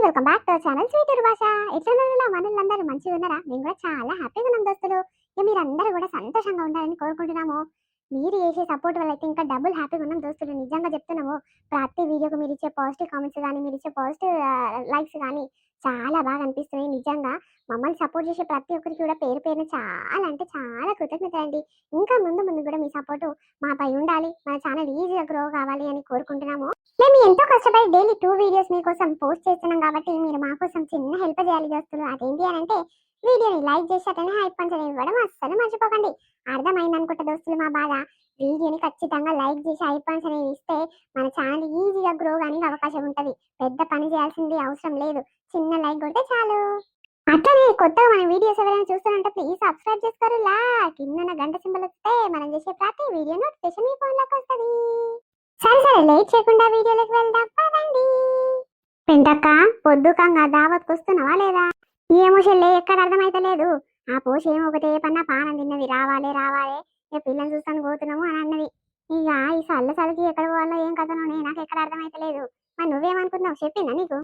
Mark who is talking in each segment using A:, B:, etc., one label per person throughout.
A: Welcome back to our channel sweet భాష. ఎట్లా మనలందరూ మంచిగా ఉన్నారా? మేము కూడా చాలా హ్యాపీగా ఉన్నాం దోస్తులు. ఇక మీరందరూ కూడా సంతోషంగా ఉండాలని కోరుకుంటున్నాము. మీరు చేసే సపోర్ట్ వల్ల అయితే ఇంకా డబుల్ హ్యాపీగా ఉన్నాం దోస్తులు. నిజంగా చెప్తున్నాము. ప్రతి వీడియోకి మీరు ఇచ్చే పాజిటివ్ కామెంట్స్ కానీ, మీరు ఇచ్చే పాజిటివ్ లైక్స్ కానీ చాలా బాగా అనిపిస్తున్నాయి. నిజంగా మమ్మల్ని సపోర్ట్ చేసే ప్రతి ఒక్కరికి కూడా పేరు పేరున చాలా అంటే చాలా కృతజ్ఞత అండి. ఇంకా ముందు ముందు కూడా మీ సపోర్టు మాపై ఉండాలి, మన ఛానల్ ఈజీగా గ్రో కావాలి అని కోరుకుంటున్నాము. మేము ఎంతో కష్టపడి డైలీ 2 వీడియోస్ మీకోసం పోస్ట్ చేస్తున్నాం కాబట్టి మీరు మా కోసం చిన్న హెల్ప్ చేయాలి దోస్తులు. అదేంటి అని అంటే వీడియోని లైక్ చేసి అట్లనే హైప్ పంచడం ఇవ్వడం అస్సలు మర్చిపోకండి. అర్థమైంది అనుకుంటే దోస్తులు మా బాధ. వీడియోని ఖచ్చితంగా లైక్ చేసి హైప్ పంచడం ఇస్తే మన ఛానల్ ఈజీగా గ్రో కానీ అవకాశం ఉంటుంది. పెద్ద పని చేయాల్సింది అవసరం లేదు, చిన్న లైక్ కొడితే చాలు. అట్లనే కొత్తగా మన వీడియోస్ ఎవరైనా చూస్తారంటే ప్లీజ్ సబ్స్క్రైబ్ చేసుకోరు. కింద గంట సింబల్ వస్తే మనం చేసే ప్రతి వీడియో నోటిఫికేషన్ మీ ఫోన్లోకి వస్తుంది. సరే లేట్ చేయకుండా వీడియోలోకి వెళ్దాం పదండి. పెంటక్క పొద్దుకంగా దావత్కి వస్తున్నావా లేదా? ఏమో చెల్లె ఎక్కడ అర్థమైతే లేదు. ఆ పోష ఏమో ఒకటే పన్నా పానం తిన్నది, రావాలి రావాలి ఇక పిల్లని చూస్తాను పోతున్నాము అని అన్నది. ఇక ఈ చల్లకి ఎక్కడ పోవాలో ఏం కథనో నాకు ఎక్కడ అర్థమైతే లేదు. మరి నువ్వేమనుకున్నావు? చెప్పిందా నీకు?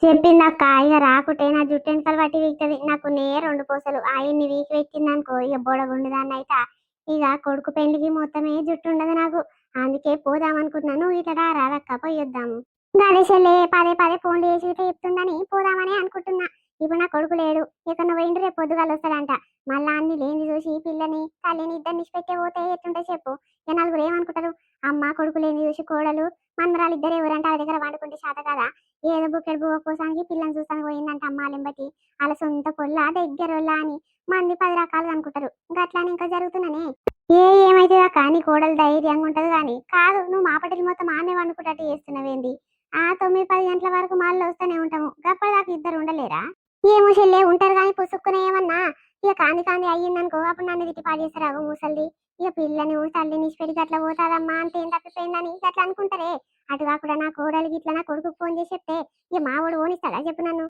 A: చెప్పిందక్క. ఇక రాకుంటే నా జుట్టు వెనకాల పట్టి వీక్తుంది. నాకు 2 పూసలు ఆయన్ని వీకి వెక్కిందనుకో ఇక బొడగుండదాన్ని అయితే. ఇక కొడుకు పెళ్లికి మొత్తమే జుట్టు ఉండదు నాకు. అందుకే పోదామనుకుంటున్నాను. ఇట్లా రాదక్క పోయొద్దాము. గణేశలే పదే ఫోన్లు చేసి చెప్తుందని పోదామని అనుకుంటున్నా. ఇప్పుడు నా కొడుకు లేడు, ఇక నువ్వు ఇంటి రేపు పొద్దుగాలు వస్తాడంట. మళ్ళా అన్ని లేని చూసి పిల్లని తల్లిని ఇద్దరిని పెట్టే పోతే ఎట్లుంటే చెప్పు. ఇక నలుగురు ఏమనుకుంటారు? అమ్మ కొడుకు లేని చూసి కోడలు మనమరాలు ఇద్దరు ఎవరంటే వాళ్ళ దగ్గర వండుకుంటే శాత కదా. ఏదో బుక్కెడు బువ్వ కోసానికి పిల్లని చూస్తానికి పోయిందంట అమ్మాలని బట్టి. వాళ్ళ సొంత పొల్ల దగ్గరొల్ల అని మంది 10 రకాలుగా అనుకుంటారు. ఇంకా అట్లానే ఇంకా జరుగుతున్నానే. ఏమైతుందా కానీ కోడలు ధైర్యంగా ఉంటది కానీ కాదు. నువ్వు మాపటిని మొత్తం ఆమె వండుకుంటట్టు చేస్తున్నావేంది? 9-10 గంటల వరకు మాల్లో వస్తూనే ఉంటాము. గప్పటిదాకా ఇద్దరు ఉండలేరా? ఏమో చెల్లే ఉంటారు కానీ పుసుక్కునే ఏమన్నా ఇక కాంది అయ్యిందనుకో అప్పుడు నన్ను తిట్టి పాడేస్తారాగో ముసల్ది. ఇక పిల్లని తల్లిని పెరిగి అట్లా పోతాదమ్మా అంటే ఏం తప్పిపోయిందని అట్లా అనుకుంటారే. అటు కాకుండా నా కోడలికి ఇట్లా నా కొడుకు ఫోన్ చేసి చెప్తే ఇక మా వాడు ఓనిస్తాడా చెప్పు నన్ను?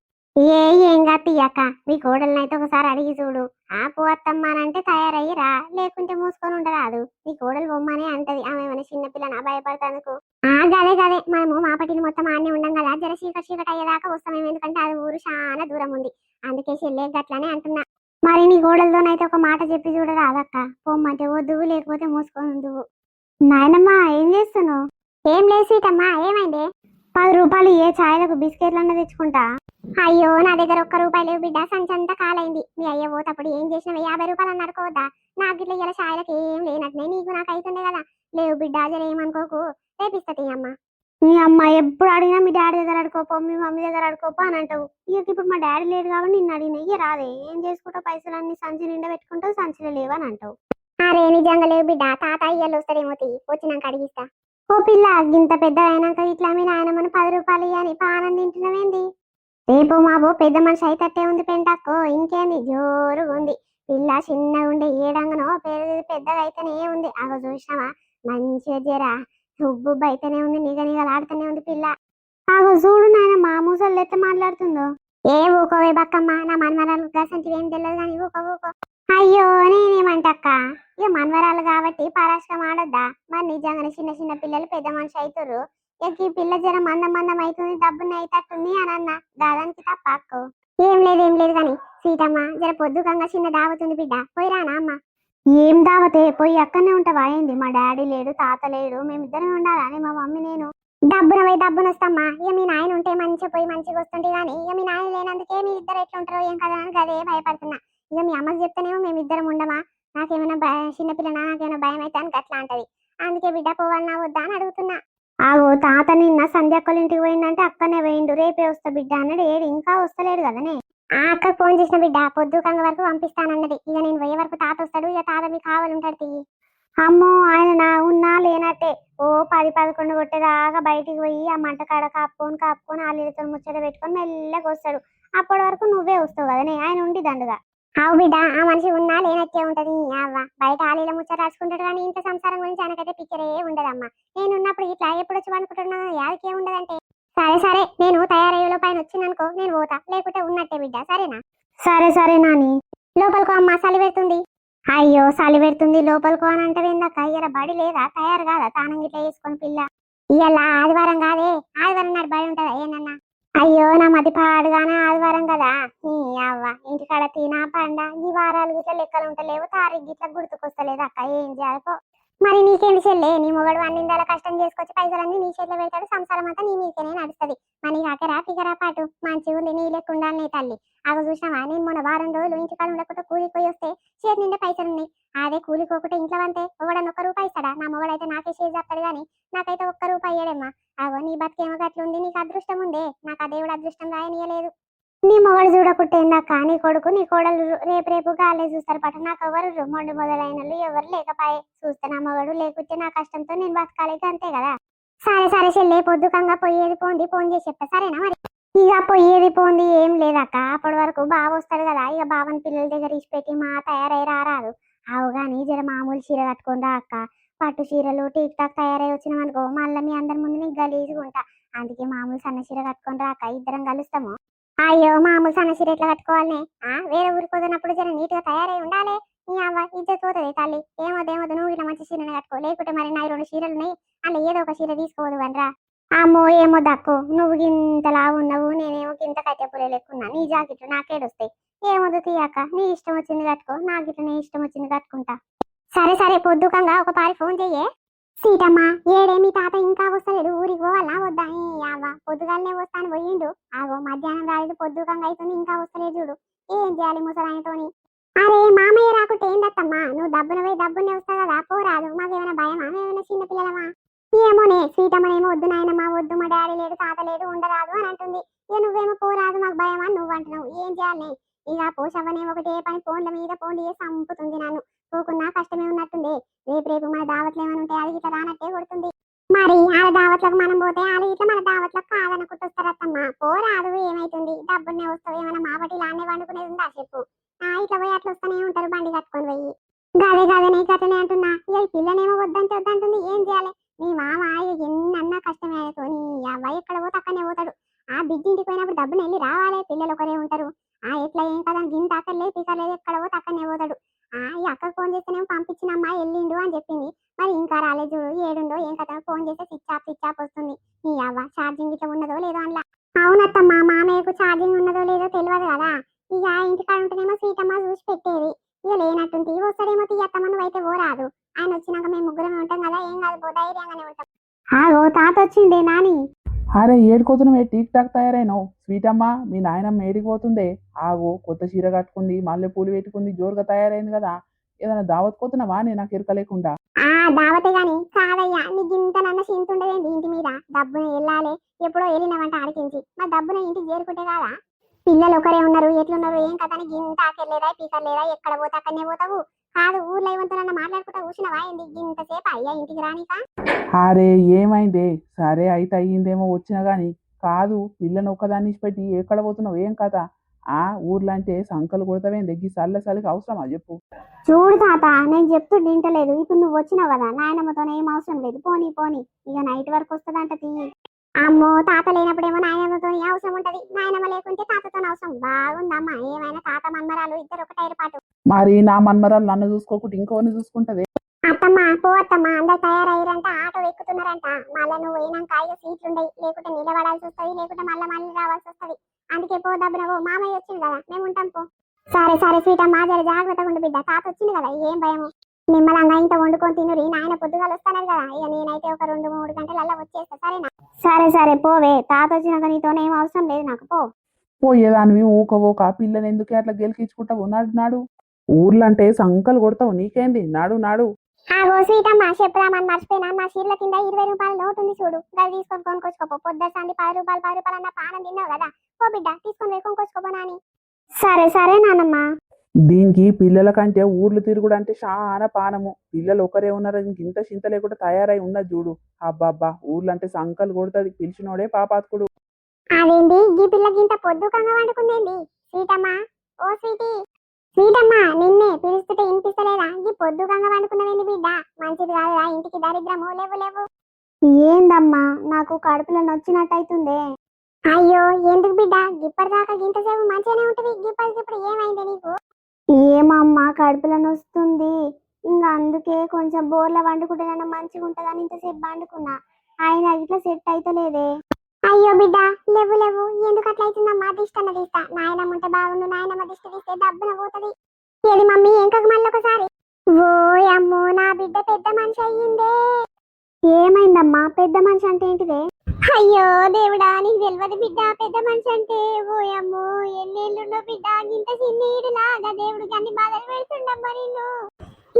A: ఏం కాదు అక్క, మీ కోడల్ని అయితే ఒకసారి అడిగి చూడు. ఆ పోత్తమ్మా అంటే తయారయ్యిరా, లేకుంటే మూసుకొని ఉండరాదు. మీ కోడలు బొమ్మనే అంటది. ఆమె మన చిన్నపిల్లని భయపడతానుకో. గదే మనము మాపటిని మొత్తం ఆడనే ఉండం కదా. జర చీకటి అయ్యేదాకా వస్తామేమో, ఎందుకంటే అది ఊరు చాలా దూరం ఉంది. అందుకే చెల్లె గట్లనే అంటున్నా. మరి నీ కోడలతోనైతే ఒక మాట చెప్పి చూడరాదక్క. పొమ్మంటే వద్దువు, లేకపోతే మూసుకొని ఉందువు. నాయనమ్మా ఏం చేస్తున్నావు? ఏం లేదు సీతమ్మా, ఏమైంది? 10 రూపాయలు ఏ ఛాయలకు బిస్కెట్లన్నా తెచ్చుకుంటా. అయ్యో నా దగ్గర 1 రూపాయి లేవు బిడ్డ, సంచంతా కాలైంది. మీ అయ్య పోతప్పుడు ఏం చేసినవి? 50 రూపాయలు అన్న అడుకోవద్దా? నాకు ఇట్లా ఇలా ఛాయలకు ఏం లేనట్లే, నీకు నాకు అవుతుండే కదా. లేవు బిడ్డ, జర ఏమనుకోకు, రేపిస్తీ అమ్మ. మీ అమ్మ ఎప్పుడు అడిగినా మీ డాడీ దగ్గర అడుకోపో, మీ మమ్మీ దగ్గర అడుకోపో అని అంటావు. ఇక ఇప్పుడు మా డాడీ లేడు కాబట్టి నిన్ను అడిగిన. ఇక రాదే, ఏం చేసుకుంటావు? పైసలన్నీ సంచి నిండా పెట్టుకుంటావు, సంచిలో లేవని అంటావు. అరే నిజంగా లేవు బిడ్డ, తాత ఇయ్యాలు వస్తాడేమో, వచ్చినాక అడిగిస్తా. ఓ పిల్ల, ఇంత పెద్ద అయినాక ఇట్లా మీ నాయనమ్మని 10 రూపాయలు ఇయ్యని పానం తింటున్నావేంది? రేపు మాబో పెద్ద మనిషి అయితట్టే ఉంది పెంటక్కో. ఇంకేంది జోరుగా ఉంది పిల్ల. చిన్నగా ఉండే ఏడంగనో పెద్దగా అయితేనే ఉంది. అగో చూసినావా మంచిగా జరా ఉబ్బు అయితేనే ఉంది, నిగలాడుతూనే ఉంది పిల్ల. అగో చూడు నాయన మా ముసలు ఎట్లా మాట్లాడుతుందో. ఊకోవే బక్కమ్మ, నా మనవరాలు గసంటివి ఏం తెలియదు కానీ ఊకో. అయ్యో నేనేమంటక్క, ఇక మనవరాలు కాబట్టి పరాశకం ఆడొద్దా? మరి నిజంగానే చిన్న పిల్లలు పెద్ద మనిషి అవుతారు. ఇక ఈ పిల్ల జర మందం అవుతుంది, డబ్బుని అయితట్టుంది అని అన్న. దాదానికి తప్ప అక్కో. ఏం లేదు కానీ సీతమ్మ, జర పొద్దుకంగా చిన్న దావతుంది బిడ్డ, పోయిరానా అమ్మ? ఏం దావతే, పోయి అక్కడనే ఉంటావా ఏంది? మా డాడీ లేడు, తాత లేడు, మేమిద్దరం ఉండాలని మా మమ్మీ నేను. డబ్బున వస్తామ్మా. ఇక మీ నాయన ఉంటే మంచిగా పోయి మంచిగా వస్తుంటే కానీ ఇక మీ నాయన లేనందుకే మీ ఇద్దరు ఎట్లుంటారో ఏం కదా అని అదే భయపడుతున్నా. ఇక మీ అమ్మకి చెప్తేనేమో మేమిద్దరం ఉండమా, నాకేమైనా చిన్నపిల్లనా, నాకేమైనా భయం అయితే అని అట్లా అంటది. అందుకే బిడ్డ పోవాలన్నా వద్దా అని అడుగుతున్నా. ఆగో తాత నిన్న సంధ్యక్కల ఇంటికి పోయిందంటే అక్కనే పోయిండు, రేపే వస్తా బిడ్డ అన్నాడు. ఏడు ఇంకా వస్తలేడు కదనే. ఆ అక్కకు ఫోన్ చేసిన బిడ్డ, పొద్దుకంగ వరకు పంపిస్తానన్నది. ఇక నేను పోయే వరకు తాత వస్తాడు, ఇక తాత మీకు కావాలంటాడు తియ్యి. అమ్మో ఆయన నా ఉన్నా లేనట్టే. ఓ 10-11 కొట్టేదాకా బయటికి పోయి ఆ మంట కాడ కాపుకొని ఆలీలతో ముచ్చట పెట్టుకొని మెల్లగా వస్తాడు. అప్పటి వరకు నువ్వే వస్తావు కదనే, ఆయన ఉండి దండుగా. అవు బిడ్డ, ఆ మనిషి ఉన్నా లేనట్టే ఉంటది. అవ్వ బయట ఆలీల ముచ్చట రాసుకుంటాడు కానీ ఇంత సంసారం గురించి ఆయనకైతే పిచ్చరే ఉండదమ్మా. నేను ఉన్నప్పుడు ఇట్లా ఎప్పుడు వచ్చి అనుకుంటున్నా, యాదకే ఉండదంటే. సరే నేను తయారయ్యేలో పైన వచ్చిందనుకో నేను పోతా, లేకుంటే ఉన్నట్టే బిడ్డ, సరేనా? సరే నాని. లోపలికో అమ్మ, చలి పెడుతుంది. అయ్యో చలి పెడుతుంది లోపలికో అని అంటవేందక్క? ఇయ్యాల బడి లేదా, తయారు కాదా తానం గిట్లా వేసుకొని పిల్ల? ఇయ్యాల ఆదివారం కాదే, ఆదివారం నాడు బడి ఉంటదా ఏనన్నా? అయ్యో నా మతి పాడుగానే ఆదివారం కదా. ఈ అవ్వ ఇంటికాడ తినా పండ ఈ వారాలు గిట్ల లెక్కలు ఉంటలేవు, తారీఖు గిట్ల గుర్తుకొస్తలేదు అక్క, ఏం చేయాలి పో. మరి నీకేంది చెల్లే, నీ మొగడు అన్నిందాల కష్టం చేసుకొచ్చి పైసలన్నీ నీ చేతిలో పెడతాడు, సంసారం అంతా నీ మీదనే నడుస్తుంది. మనీ కాకరా ఫిగరా పాటు మంచిగా ఉంది, నీ లెక్క ఉండాలి నీ తల్లి. ఆగ చూసినావా, నేను మొన్న వారం రోజులు ఇంటికాడ ఉండకుండా కూలికి పోయి వస్తే చేతి నిండా పైసలు ఉన్నాయి. అదే కూలికోకుంటే ఇంట్లో అంతే ఒకడని ఒక్క రూపాయి ఇస్తాడా? నా మొగడైతే నాకే షేర్ చెప్తాడు కానీ నాకైతే ఒక్క రూపాయి ఇయ్యడమ్మా. అగో నీ బతికేమో గట్లుంది, నీకు అదృష్టం ఉందే, నాకు ఆ దేవుడు అదృష్టం రాయనీయలేదు. నీ మొగడు చూడకుంటేందక్క, నీ కొడుకు నీ కోడలు రేపు రేపు గాలే చూస్తారు పట. నాకు ఎవరు మొండు మొదలైన వాళ్ళు ఎవరు లేకపాయే. చూస్తే నా మొగడు లేకుంటే నా కష్టంతో నేను బతకాలేక అంతే కదా. సరే సరే చెల్లే, పొద్దుకంగా పోయేది పోంది, ఫోన్ చేసి చెప్తా సరేనా మరి. ఇక పోయేది పోంది ఏం లేదక్క, అప్పటి వరకు బావ వస్తాడు కదా, ఇక బావని పిల్లల దగ్గర ఇచ్చిపెట్టి మా తయారై రారాదు. అవు కానీ జర మామూలు చీర కట్టుకొని రా అక్క. పట్టు చీరలు టీక్ టాక్ తయారై వచ్చినాం అనుకో మళ్ళీ మీ అందరి ముందు నీకు గలీజుగా ఉంటా. అందుకే మామూలు సన్న చీర కట్టుకొని రా అక్క, ఇద్దరం కలుస్తాము. అయ్యో మామూలు సన్న చీర ఎట్లా కట్టుకోవాలనే, వేరే ఊరికి పోతున్నప్పుడు జర నీట్ గా తయారై ఉండాలి. నీ అవ్వ ఇజ్జత్ పోతుంది తల్లి. ఏమోదేమోదు, నువ్వు ఇట్లా మంచి చీరని కట్టుకో, లేకుంటే మరి నా 2 చీరలు ఉన్నాయి, అలా ఏదో ఒక చీర తీసుకోవద్దు అనరా. అమ్మో ఏమో దక్కు, నువ్వు ఇంతలా ఉన్నావు, నేనేమో ఇంత కట్టెపులే లెక్కున్నా, నీ జాకెట్లు నాకేడొస్తాయి. ఏమొద్దు తీయక్క, నీ ఇష్టం వచ్చింది కట్టుకో, నాకు ఇట్లా నీ ఇష్టం వచ్చింది కట్టుకుంటా. సరే సరే, పొద్దుకంగా ఒక పారి ఫోన్ చెయ్యే. సీతమ్మ ఏడే మీ తాత ఇంకా వస్తలేడు, ఊరికి పోవాలా వద్దా? అవ్వ పొద్దుగాలనే వస్తాను పోయిండు, ఆగో మధ్యాహ్నం రాలేదు, పొద్దుకంగా అవుతుంది ఇంకా వస్తలేదు చూడు. ఏం చేయాలి ముసలాయనతోని? అరే మామయ్య రాకుంటే ఏందత్తమ్మా, నువ్వు డబ్బున పోయి డబ్బునే వస్తావు కదా, పోరాదు. మాకేమైనా భయమా? మేమైనా చిన్న పిల్లలమా? ఏమోనే, సీతమ్మనేమో వద్దు నాయనమ్మా వద్దు, మా డాడీ లేడు తాత లేడు ఉండరాదు అని అంటుంది. ఇక నువ్వేమో పోరాదు మాకు భయమా అని నువ్వు అంటున్నావు. ఏం చేయాలి? ఇక పోషవ్వనేమో ఒకటే పని ఫోన్ల మీద ఫోన్లు చేసి చంపుతుంది నన్ను. పోకున్నా కష్టమే ఉన్నట్టుంది. రేపు రేపు మన దావత్లు ఏమైనా ఉంటే అది ఇట్లా రానట్టే కొడుతుంది. మరి ఆ దావత్లకు మనం పోతే వాళ్ళు ఇట్లా మన దావత్లకు కాదనుకుంటొస్తారత్తమ్మా. పోరాదు, ఏమైతుంది? డబ్బునే వస్తావు, ఏమైనా మాపటి లానే వండుకునేది ఉందా చెప్పు. ఇట్లా పోయి అట్లా వస్తూనే ఉంటారు బండి కట్టుకొని పోయి. గదే గదే నీ కథనే అంటున్నా. ఇక ఈ పిల్లనేమో వద్దంటే వద్దంటుంది, ఏం చేయాలి? మీ మామ ఎన్నన్నా కష్టమే ఆయనతో, నీ అబ్బాయి ఎక్కడ పోతే అక్కడనే పోతాడు. ఆ బిడ్డింటికి పోయినప్పుడు డబ్బుని వెళ్ళి రావాలి, పిల్లలు ఒకరే ఉంటారు. ఎట్లా ఏం కదా గింత అక్కర్లేదు పీకర్లేదు, ఎక్కడ పోతే అక్కడనే పోతాడు. ఈ అక్కకు ఫోన్ చేస్తేనేమో పంపించిన అమ్మాయి వెళ్ళిండు అని చెప్పింది. మరి ఇంకా రాలేదు చూడు, ఏడుండో ఏం కదా. ఫోన్ చేస్తే స్విచ్ ఆఫ్ వస్తుంది. నీ అవ్వ ఛార్జింగ్ ఇట్లా ఉన్నదో లేదో అందులో. అవునత్తమ్మా, మామయ్యకు ఛార్జింగ్ ఉన్నదో లేదో తెలియదు కదా. ఇక ఇంటికాడ ఉంటేనేమో సీతమ్మ చూసి పెట్టేది. ఇక లేనట్టుంది, వస్తాడేమో తీయత్తమ్మ, నువ్వైతే పోరాదు. ఆయన వచ్చినాక మేము ముగ్గురమే ఉంటాం కదా, ఏం కాదు, పో ధైర్యంగానే ఉంటాం. ఆగో తాత వచ్చిండే నాని.
B: అరే ఏడుకోతున్నావే, టీక్ టాక్ తయారైనావు. స్వీటమ్మ మీ నాయనమ్మ ఏడిపోతుందే. ఆగు, కొత్త చీర కట్టుకుంది, మల్లె పూలు పెట్టుకుంది, జోరుగా తయారైంది కదా. ఏదైనా దావత్ పోతున్నావా నాకు ఎరుక లేకుండా?
A: దావతే గాని కాదయ్యా, నీకు ఇంత నన్న చింతుండదేంటి ఇంటి మీద? డబ్బున వెళ్ళాలి, ఎప్పుడో వెళ్ళినవంట ఆడికించి, మా డబ్బున ఇంటికి చేరుకుంటే కాదా? పిల్లలు ఒకరే ఉన్నారు, ఎట్లున్నారు ఏం కదా, నీకు ఇంత ఆకెళ్ళేదా పీకర్లేదా, ఎక్కడ పోతే అక్కడనే పోతావు. కాదు ఊర్లో ఏమంటారన్న మాట్లాడుకుంటా కూర్చున్నావా ఏంది ఇంతసేపు అయ్యా ఇంటికి రానికా?
B: అరే ఏమైందే? సరే అయితే అయ్యిందేమో వచ్చినా గాని. కాదు, పిల్లని ఒక్కదాన్ని పెట్టి ఎక్కడ పోతున్నావు, ఏం కథ? ఊర్లో అంటే సంకలు కొడతావేం దగ్గర చల్లకి అవసరమా చెప్పు.
A: చూడు తాత, నేను చెప్తుంటే వింటలేదు. ఇప్పుడు నువ్వు వచ్చినావు కదా, నాయనమ్మతో ఏం అవసరం లేదు, పోనీ పోనీ. ఇక నైట్ వరకు వస్తుందంట తీయి. అమ్మో తాత లేనప్పుడేమో నాయనమ్మతో అవసరం ఉంటది, నాయనమ్మ లేకుంటే తాతతో అవసరం. బాగుందమ్మా, ఏమైనా తాత మన్మరాలు ఇద్దరు ఒక టైర్ పాటు.
B: మరి నా మన్మరాలు నన్ను చూసుకోకుండా ఇంకోని చూసుకుంటది.
A: అత్తమ్మ పో అత్తమ్మ, అందరు తయారయ్యారంట, ఆటో ఎక్కుతున్నారంట. మళ్ళీ నువ్వు పోయినాక ఇక సీట్లు ఉండయి, లేకుంటే నిలబడాల్సి వస్తుంది, లేకుంటే మళ్ళీ రావాల్సి వస్తుంది. అందుకే పో దబ్బున పో, మామయ్య వచ్చింది కదా, మేము ఉంటాం పో. సరే సరే స్వీటమ్మ, జర జాగ్రత్తగా ఉండు బిడ్డ, తాత వచ్చింది కదా, ఏం భయము. నిమ్మలంగా ఇంత వండుకొని తినురి, నాయన పొద్దుగాలు వస్తానని కదా. ఇక నేనైతే ఒక 2-3 గంటలల్లా వచ్చేస్తా సరేనా? సరే సరే పోవే, తాత వచ్చినాక నీతోనే ఏం అవసరం లేదు నాకు, పో.
B: పోయేదానివి ఊక పిల్లని ఎందుకే అట్లా గెలికించుకుంటావు? నాడు నాడు, ఊర్లో అంటే సంకలు కొడతావు, నీకేంది? నాడు నాడు.
A: ఆగో సీతమ్మ, చెప్పుదామని మర్చిపోయినా, మా చీరల కింద 20 రూపాయల నోటు ఉంది చూడు, గది తీసుకొని కొనుక్కొచ్చుకోపో. పొద్దుసాంది 10 రూపాయలు 10 రూపాయలు అన్న పానం తిన్నావు కదా, పో బిడ్డ తీసుకొని పోయి కొనుక్కొచ్చుకోపో నాని. సరే సరే నానమ్మ.
B: దీనికి పిల్లల కంటే ఊర్లు తిరుగుడు అంటే చాలా పానము. పిల్లలు ఒకరే ఉన్నారు, ఇంత చింత లేకుండా తయారై ఉన్నది చూడు. అబ్బాబ్బా, ఊర్లు అంటే సంకలు కొడుతుంది, పిలిచినోడే పాపాత్కుడు.
A: అదేంటి ఈ పిల్లకి ఇంత పొద్దుకంగా వండుకుందేంది? సీతమ్మ, ఓ స్వీటీ. సీతమ్మ, నిన్నే పిలుస్తుంటే వినిపిస్తలేదా? ఈ పొద్దుకంగా వండుకున్నవేంది బిడ్డ? మంచిది కాదురా, ఇంటికి దరిద్రము. లేవు లేవు. ఏందమ్మా, నాకు కడుపులో నొచ్చినట్టయితుందే. అయ్యో ఎందుకు బిడ్డ, ఇప్పటిదాకా ఇంతసేపు మంచిగానే ఉంటది, ఇప్పుడు ఏమైంది నీకు? ఏమమ్మా, కడుపులో నొస్తుంది. ఇంకా అందుకే కొంచెం బోర్ల వండుకుంటే మంచిగా ఉంటుందని ఇంతసేపు వండుకున్నా, అయినా ఇట్లా సెట్ అయితలేదే. అయ్యో బిడ్డ, లేవు లేవు, ఎందుకు అట్లా అవుతుందమ్మా? దిష్టి అన్న తీస్తా. నాయనమ్మ ఉంటే బాగుండు, నాయనమ్మ దిష్టి తీస్తే డబ్బున పోతుంది. ఏది మమ్మీ, ఇంకా మళ్ళీ ఒకసారి. ఓ అమ్మో, నా బిడ్డ పెద్ద మనిషి అయ్యిందే. ఏమైందమ్మా? పెద్ద మనిషి అంటే ఏంటిదే? అయ్యో దేవుడా, నీకు తెలియదు బిడ్డ పెద్ద మనిషి అంటే. ఓ అమ్మో, ఎన్నేళ్ళుండో బిడ్డ, ఇంత చిన్నీడులాగా దేవుడు అన్ని బాధలు పెడుతుండమ్మా నిన్ను.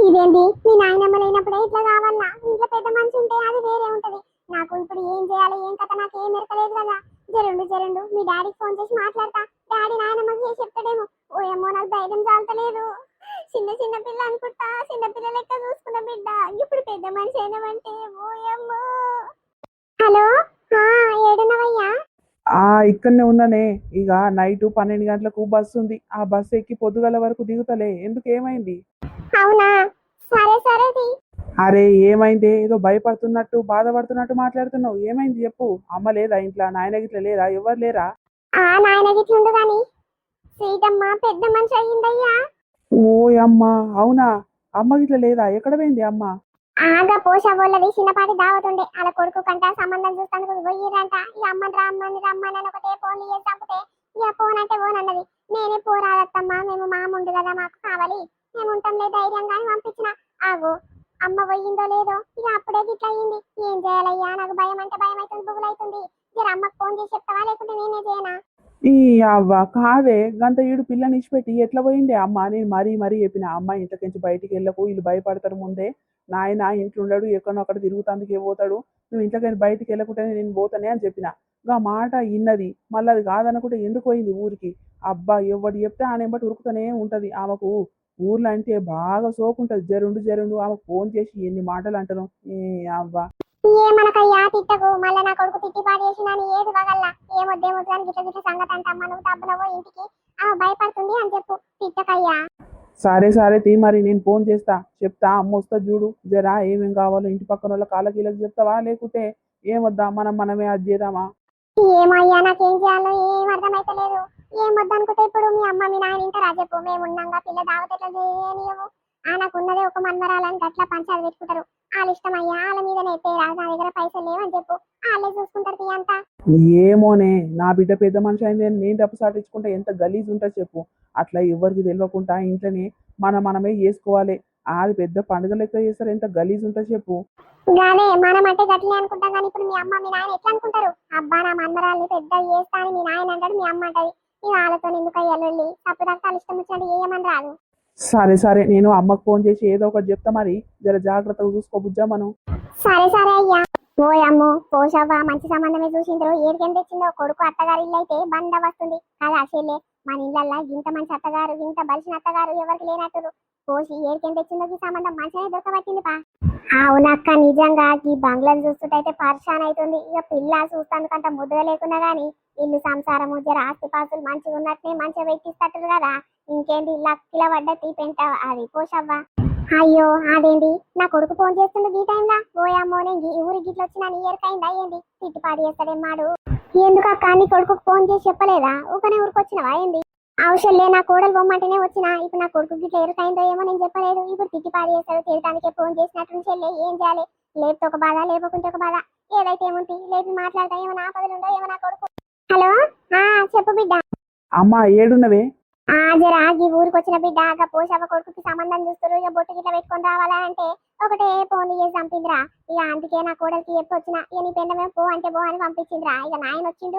A: ఇదేంటి, మీ నాయనమ్మ లేనప్పుడే ఇట్లా కావాలా? ఇంట్లో పెద్ద మనిషి ఉంటే అది వేరే ఉంటది. నాకు ఇప్పుడు ఏం చేయాలి, ఏం కథ, నాకు ఏం ఎరకలేదు కదా. జరుండు మీ డాడీకి ఫోన్ చేసి మాట్లాడతా. డాడీ నాయనమ్మకి చేసి చెప్తాడేమో. ఓ అమ్మో, నాకు ధైర్యం చాలతలేదు. చిన్న చిన్న పిల్ల అనుకుంటా, చిన్న పిల్ల లెక్క చూసుకున్న బిడ్డ ఇప్పుడు పెద్ద మనిషి అయినవంటే. ఓ అమ్మో. హలో, ఏడున్నవయ్యా?
B: ఇక్కడనే ఉన్నానే. ఇక నైట్ 12 గంటలకు బస్సు ఉంది. ఆ బస్సు ఎక్కి పొద్దుగల వరకు దిగుతలే. ఎందుకు, ఏమైంది?
A: అవునా, సరే సరేది.
B: అరే ఏమైంది? ఏదో భయపడుతున్నట్టు బాధపడుతున్నట్టు మాట్లాడుతున్నావు. ఏమైంది చెప్పు. అమ్మ లేదా ఇంట్లో? నాయన గిట్ల లేరా? ఎవరు లేరా?
A: నాయన గిట్లుండు గాని సీతమ్మ పెద్ద మనిషి అయ్యిందయ్యా.
B: ఓ అమ్మ, అవునా? అమ్మ గిట్ల లేదా? ఎక్కడ పోయింది అమ్మ?
A: ఆగా పోషవోళ్ళది చిన్నపాటి దావతుండే. అలా కొడుకు కంట సంబంధం చూస్తానికి పోయిరంట. ఇక అమ్మని రమ్మని ఒకటే ఫోన్ చేసి చంపితే ఇక ఫోన్ అంటే ఫోన్ అన్నది. నేనే పోరాదత్తమ్మా, మేము మాముండు కదా, మాకు కావాలి, మేము ఉంటాంలే ధైర్యంగా అని పంపించిన. ఆగు, అమ్మ పోయిందో లేదో, ఇక అప్పుడే గిట్ల అయ్యింది. ఏం చేయాలయ్యా, నాకు భయం అంటే భయం అవుతుంది, బుగులైతుంది. జర అమ్మకు ఫోన్ చేసి చెప్తావా, లేకుంటే నేనే చేయనా?
B: ఈ అవ్వ కాదే, గంత ఈడు పిల్లని ఇచ్చిపెట్టి ఎట్లా పోయిండే అమ్మ? నేను మరీ చెప్పిన అమ్మ ఇంట్లోకించి బయటికి వెళ్ళకు, వీళ్ళు భయపడతారు ముందే. నాయన ఇంట్లో ఉండడు, ఎక్కడో అక్కడ తిరుగుతాందుకే పోతాడు. నువ్వు ఇంట్లోకి బయటికి వెళ్ళకుంటే నేను పోతానే అని చెప్పిన. ఆ మాట ఇన్నది. మళ్ళీ అది కాదనుకుంటే ఎందుకు పోయింది ఊరికి? అబ్బా, ఎవడు చెప్తే ఆయన బట్టి ఉరుకుతూనే ఉంటది. ఆమెకు ఊర్లో అంటే బాగా సోకుంటది. జరుండు ఆమెకు ఫోన్ చేసి ఎన్ని మాటలు అంటాను. అవ్వ.
A: ఏమనకయ్యా, తిట్టకు. మళ్ళీ నా కొడుకు తిట్టి పాడు చేసినాని ఏడు వగల్లా. ఏమొద్దేమొద్దు అని గిట్ల గిట్ల సంగతి అంటమ్మా, నువ్వు డబ్బులవో ఇంటికి. భయపడుతుంది అని చెప్పు, తిట్టకయ్యా.
B: సరే తీ, మరి నేను ఫోన్ చేస్తా, చెప్తా. అమ్మ వస్తా చూడు. జరా ఏమేం కావాలో ఇంటి పక్కన వాళ్ళ కాళ్ళకీళ్ళకి చెప్తావా, లేకుంటే ఏమొద్దా మనమే అది చేద్దామా?
A: ఏమయ్యా, నాకేం చేయాలో ఏం అర్థమైతలేదు. ఏం వద్దనుకుంటే ఇప్పుడు మీ అమ్మ మీ నాయన ఇంటారా చెప్పు? మేము ఉన్నాగా, పిల్ల దావత ఎట్లా చేయనియవు. నాకున్నదే ఒక మన్మరాలని గట్లా పంచాలు పెట్టుకుంటారు. వాళ్ళ ఇష్టం అయ్యా, వాళ్ళ మీదనే ఎత్తేరా. నా దగ్గర పైసలు లేవని చెప్పు, వాళ్ళే చూసుకుంటారు తీ అంతా.
B: ఏమోనే, నా బిడ్డ పెద్ద మనిషి అయింది అని నేను డబ్బు సాటించుకుంటే ఎంత గలీజ్ ఉంటుంది చెప్పు. అట్లా ఎవరికి తెలియకుండా ఇంట్లోనే మనమే చేసుకోవాలి. అది పెద్ద పండుగ లెక్క చేస్తారు. ఎంత గలీజ్ ఉంటుంది చెప్పు.
A: గానే మనం అంటే గట్లే అనుకుంటాం కానీ ఇప్పుడు మీ అమ్మ మీ నాయన ఎట్లా అనుకుంటారు? అబ్బా, నా మన్మరాల్ని పెద్ద చేస్తా అని మీ నాయన అంటాడు, మీ అమ్మ అంటది. ఈ వాళ్ళతో ఎందుకు అయ్యాలి? తప్పుదాకా వాళ్ళ ఇష్టం వచ్చినట్టు ఏమని రాదు.
B: సరే నేను అమ్మకు ఫోన్ చేసి ఏదో ఒకటి చెప్తా. మరి జర జాగ్రత్తగా చూసుకో బుజ్జా మనం.
A: సరే అయ్యా. ఓ అమ్మో, పోషవ్వ మంచి సంబంధమే చూసిండ్రు. ఏడికెం తెచ్చిందో కొడుకు. అత్తగారి ఇల్లు అయితే బండ వస్తుంది కదా. అసలే మన ఇళ్ళల్లా ఇంత మంచి అత్తగారు, ఇంత బలిసిన అత్తగారు ఎవరికి లేనట్టు. పోసి ఏడికెం తెచ్చిందో ఈ సంబంధం మంచిగా దొరకబట్టింది పా. అవునక్క, నిజంగా ఈ బంగ్లాలు చూస్తుంటే పరిశాన్ అవుతుంది. ఇక పిల్ల చూస్తానుకంత ముద్దుగా లేకున్నా గానీ ఇల్లు సంసారము జర ఆస్తిపాస్తులు మంచిగా ఉన్నట్టే మంచిగా పెట్టిస్తట్టు కదా. ఇంకేంటి లక్కిల పడ్డది పెంట అది పోషవ్వ. అయ్యో, అదేంటి నా కొడుకు ఫోన్ చేస్తుండే ఈ టైంలా? ఓయమ్మో, నేను ఈ ఊరికి గిట్ల వచ్చిన నీ ఎరకైందా ఏంది? తిట్టుపాటు చేస్తాడేమాడు. ఎందుకక్క, నీ కొడుకు ఫోన్ చేసి చెప్పలేదా? ఊకనే ఊరికొచ్చినవా ఏంది? అవసరంలే, నా కోడలు బొమ్మంటేనే వచ్చిన. ఇప్పుడు నా కొడుకు గిట్ల ఎరకైందో ఏమో నేను చెప్పలేదు. ఇప్పుడు తిట్టిపాటు చేస్తాడు. తిరగడానికే ఫోన్ చేసినట్టు చెల్లె. ఏం చేయాలి? లేపితే ఒక బాధ, లేపకుంటే ఒక బాధ. ఏదైతే ఏముంది, లేపి మాట్లాడతా. ఏమో ఆపదలుండో ఏమో నా కొడుకు. హలో, చెప్పు బిడ్డ.
B: అమ్మ ఏడున్నవే?
A: జర ఈ ఊరికి వచ్చిన బిడ్డ పోషవ కొడుకుకి సంబంధం చూస్తారు. ఇక బొట్టు గిట్ల పెట్టుకొని రావాలా అంటే ఒకటే ఫోన్ చేసి చంపిందిరా. ఇక అందుకే నా కోడలికి చెప్పి వచ్చిన. ఇక నీ పెండమే పో అంటే పో అని పంపించిందిరా. ఇక నాయన వచ్చిండు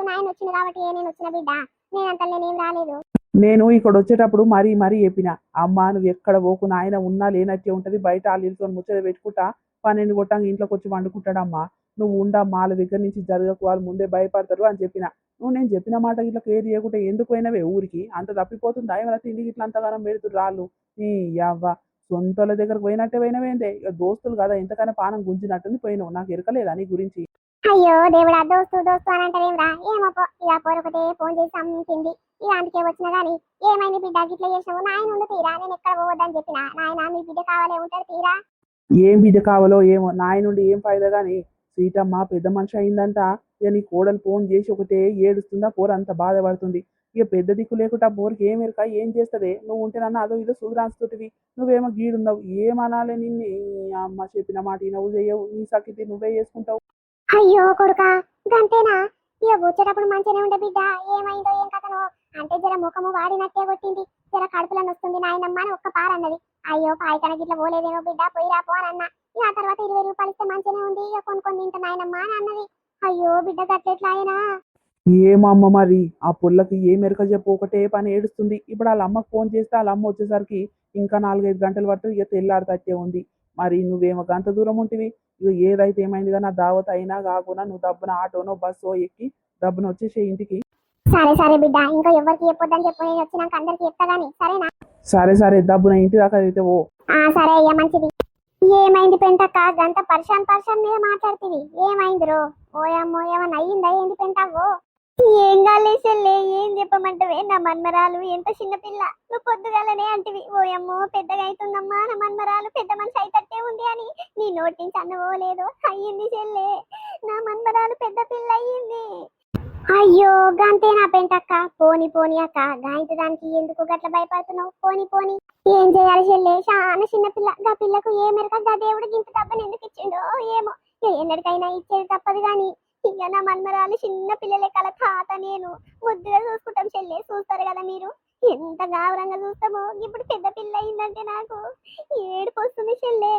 A: కాబట్టి నేను వచ్చిన బిడ్డ. నేనంతా నేనేం రాలేదు.
B: నేను ఇక్కడ వచ్చేటప్పుడు మరీ చెప్పిన, అమ్మ నువ్వు ఎక్కడ పోకు, నాయన ఉన్నా లేనట్టే ఉంటది. బయట వాళ్ళతో ముచ్చట పెట్టుకుంటా 12 కొట్టాక ఇంట్లోకి వచ్చి వండుకుంటాడమ్మా. నువ్వు ఉండమ్మా, వాళ్ళ దగ్గర నుంచి జరగకు, వాళ్ళు ముందే భయపడతారు అని చెప్పిన. నేను చెప్పిన మాట ఇట్లా కేర్ చేయకుంటే ఎందుకు పోయినవే ఊరికి? అంత తప్పిపోతుందా ఏమైనా? తిండికి ఇట్లా అంతగానం పెడుతురు రాళ్ళు. ఈ అవ్వ, సొంతల దగ్గరకు పోయినట్టే పోయినవేందే? ఇక దోస్తులు కదా, ఎంతకైనా పానం గుంజినట్టుంది పోయినావు. నాకు ఎరకలేదా నీ గురించి?
A: అయ్యో దేవుడా, దోస్తు అని అంటారేమ్రా? ఏమో పో. ఇక పోరొకటే ఫోన్ చేసి చంపింది. ఇక అందుకే వచ్చిన గానీ ఏమైంది బిడ్డ గిట్ల చేసినావు? నాయన ఉండు తీరా, నేను ఎక్కడ పోవద్దని చెప్పిన. నాయన మీ బిడ్డ కావాలే ఉంటాడు తీరా.
B: ఏం బిడ్డ కావాలో ఏమో, నాయనుండి ఏం ఫాయిదా గాని. సీతమ్మ పెద్ద మనిషి అయిందంట. ఇక నీ కోడలు ఫోన్ చేసి ఒకటే ఏడుస్తుందా, పోర అంత బాధపడుతుంది. ఇక పెద్ద దిక్కు లేకుండా పోరికి ఏం ఎరక, ఏం చేస్తుంది? నువ్వు ఉంటేనన్నా అదో ఇదో సుధరాన్స్తోటివి. నువ్వేమో గీడున్నావు. ఏమనాలి నిన్ను? అమ్మ చెప్పిన మాట నువ్వు చెయ్యవు, నీ సకితి నువ్వే చేసుకుంటావు.
A: అయ్యో కొడుకా, గంతేనా? ఇక వచ్చేటప్పుడు మంచిగానే ఉండే బిడ్డ, ఏమైందో ఏం కథనో అంటే జర ముఖము వాడినట్టే కొట్టింది, జర కడుపులో వస్తుంది నాయనమ్మ అని ఒక్క పారన్నది. అయ్యో పాయికన గిట్ల పోలేదేమో బిడ్డ, పోయి రాపో అని అన్న. ఇక ఆ తర్వాత 20 రూపాయలు ఇస్తే మంచిగానే ఉంది, ఇక కొనుక్కొని తింటా నాయనమ్మ అని అన్నది. అయ్యో బిడ్డ గట్లెట్లా అయినా.
B: ఏమమ్మ మరి ఆ పుల్లకి ఏ మెరక చెప్పు, ఒకటే పని ఏడుస్తుంది. ఇప్పుడు వాళ్ళ అమ్మకు ఫోన్ చేస్తే వాళ్ళ అమ్మ వచ్చేసరికి ఇంకా 4-5 గంటలు పడుతుంది, ఇక తెల్లారితట్టే ఉంది. మరి నువ్వేమో గంత దూరం ఉంటివి, ఇక ఏదైతే ఏమైంది కానీ నా దావత్ అయినా కాకుండా నువ్వు దబ్బున ఆటోనో బస్సో ఎక్కి దబ్బున వచ్చేసే ఇంటికి.
A: సరే సరే బిడ్డ, ఇంకా ఎవరికి చెప్పొద్దని చెప్పు, నేను వచ్చినాక అందరికి చెప్తా గానీ సరేనా?
B: సరే సరే దబ్బున ఇంటి దాకా అయితే ఓ.
A: సరే అయ్యా మంచిది. ఏమైంది పెంటక్క, గంత పర్షాన్ మీద మాట్లాడుతుంది, ఏమైంది రో? ఓయమ్మో ఏమన్నా అయ్యిందా ఏంది పెంటవ్వో? ఏం కాలేసల్లే, ఏం చెప్పమంటవే, నా మన్మరాలు ఎంత చిన్నపిల్ల, నువ్వు పొద్దుగాలనే అంటివి ఓయమ్మో పెద్దగా అవుతుందమ్మా నా మన్మరాలు పెద్ద మనిషి అయితట్టే ఉంది అని. నీ నోటి నుంచి అన్నవో లేదో, అయ్యింది చెల్లే, నా మన్మరాలు పెద్ద పిల్ల అయ్యింది. అయ్యో గంతే నా పెంటక్క, పోని పోని అక్క, గాయంత దానికి ఎందుకు గట్ల భయపడుతున్నావు, పోని పోని. ఏం చేయాలి చెల్లే, చాలా చిన్న పిల్ల, గా పిల్లకు ఏ మెరక గా దేవుడు గింత తప్పని ఎందుకు ఇచ్చిండో ఏమో. ఎన్నటికైనా ఇచ్చేది తప్పదు గాని, ఇక నా మన్మరాలు చిన్న పిల్లలే కల తాత నేను ముద్దుగా చూసుకుంటాం చెల్లె, చూస్తారు కదా మీరు ఎంత గావరంగా చూస్తామో. ఇప్పుడు పెద్ద పిల్ల అయిందంటే నాకు ఏడుపు వస్తుంది చెల్లె.